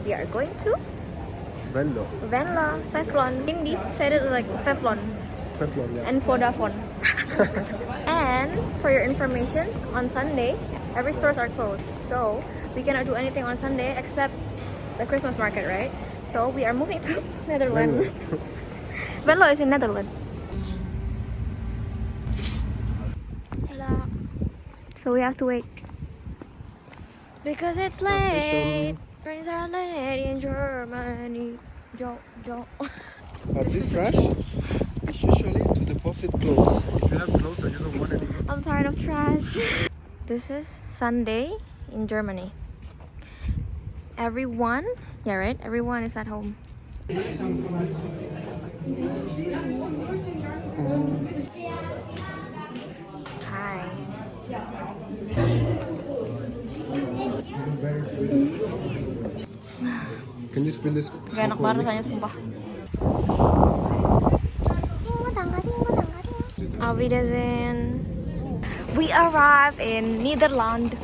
we are going to Venlo. Venlo, Vevlon. Hindi said it like Vevlon Vevlon, yeah. and Vodafone. And for your information, on Sunday, every stores are closed. So we cannot do anything on Sunday except the Christmas market, right? So we are moving to Netherlands. Venlo is in Netherlands. Hello. So we have to wait. Because it's late. Trains are late in Germany. Yo. But this trash is usually to deposit clothes. If you have clothes that you don't want anymore. I'm tired of trash. This is Sunday in Germany. Everyone is at home. Hi. Can you spill this? Gak enak banget rasanya, sumpah. Auf Wiedersehen. We arrive in Netherlands.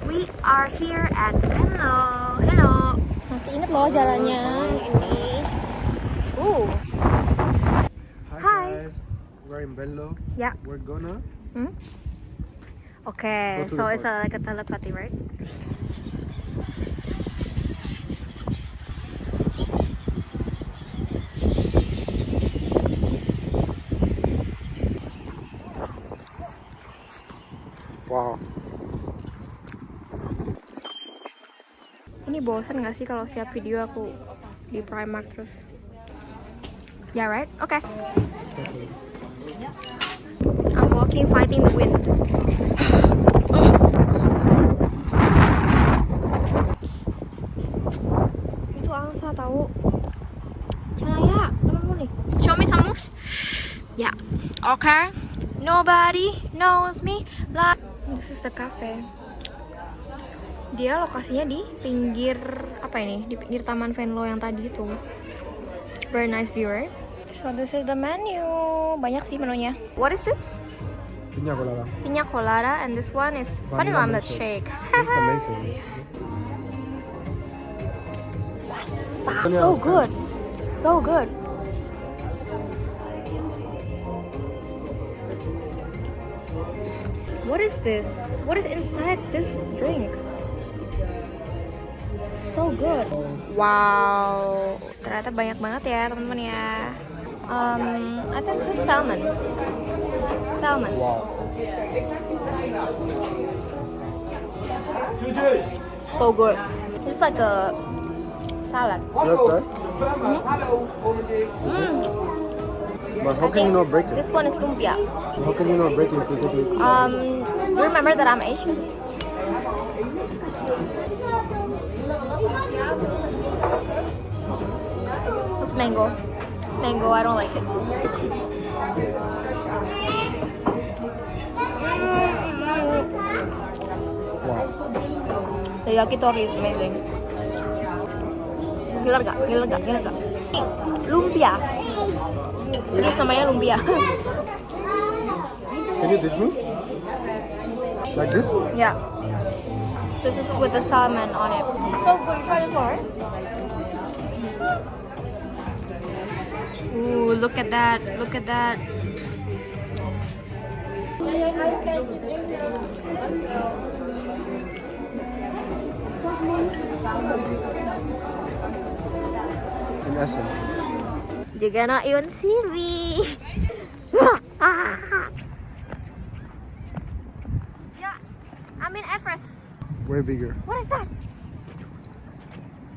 We are here at Venlo. Hello. Masih inget loh jalannya ini. Hi guys, we're in Venlo. Yeah. We're gonna. Okay, Go to so the it's like a telepathy, right? Wow. Ini bosan gak sih kalau setiap video aku di Primark terus? Yeah, right? Okay. I'm walking, fighting the wind. Itu angsa tahu. Canaya, temanmu nih. Show me some moves. Yeah. Okay. Nobody knows me like. This is the cafe. Dia lokasinya di pinggir apa ini? Di pinggir Taman Venlo yang tadi itu. Very nice view, right? So this is the menu. Banyak sih menunya. What is this? Piña colada. Piña colada, and this one is vanilla milkshake. It's amazing. So good. So good. What is this? What is inside this drink? So good. Wow. Ternyata banyak banget ya teman-teman ya. I think this is salmon. Salmon. Wow. So good. It's like a salad. That's right. But how can you not break it? This one is lumpia. How can you not break it if you take it? Remember that I'm Asian. It's mango. It's mango. I don't like it. Wow. The yakitori is amazing. Gila gak? Lumpia. Serius namanya lumpia. Can you teach me? Like this? Yeah. This is with the salmon on it. So good. Try this one. Ooh, look at that. Look at that. In essence. You're gonna even see me. Yeah, I'm in Everest. Way bigger. What is that?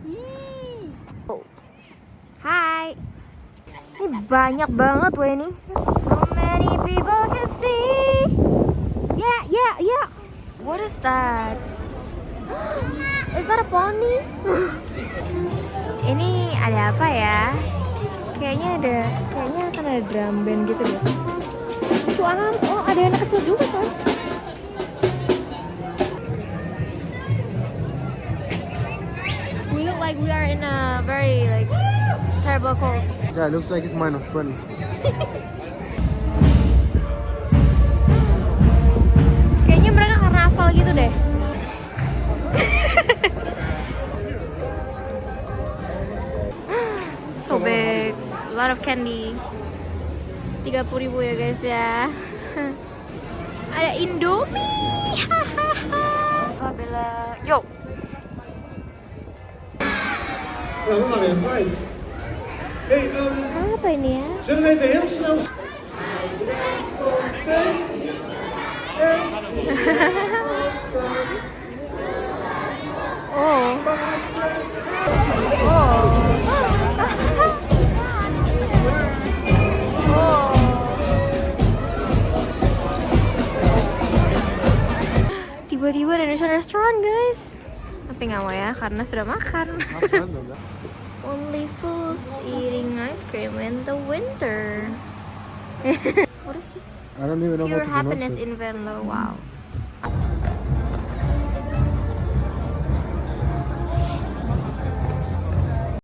Yee. Oh. Hi. Ini banyak banget weh ini. So many people can see. Yeah. What is that? Is that a pony? Ini ada apa ya? Kayaknya akan ada drum band gitu deh. Itu oh ada anak kecil juga kan? We look like we are in a very terrible cold. Yeah, it looks like it's -20. Kayaknya mereka karena hafal gitu deh. big. A lot of candy. 30.000 ya guys ya. Ada Indomie. Hahaha. Bella. Yo. Ja, we waren hem kwijt. Hey, Apa ini ya? zullen we even heel snel... Consent. Oh. Oh. Tiba-tiba ada Indonesian restaurant guys. Tapi nggak mau ya karena sudah makan. Only fools eating ice cream in the winter. What is this? I don't even know Pure how to pronounce happiness it. in Venlo. Wow.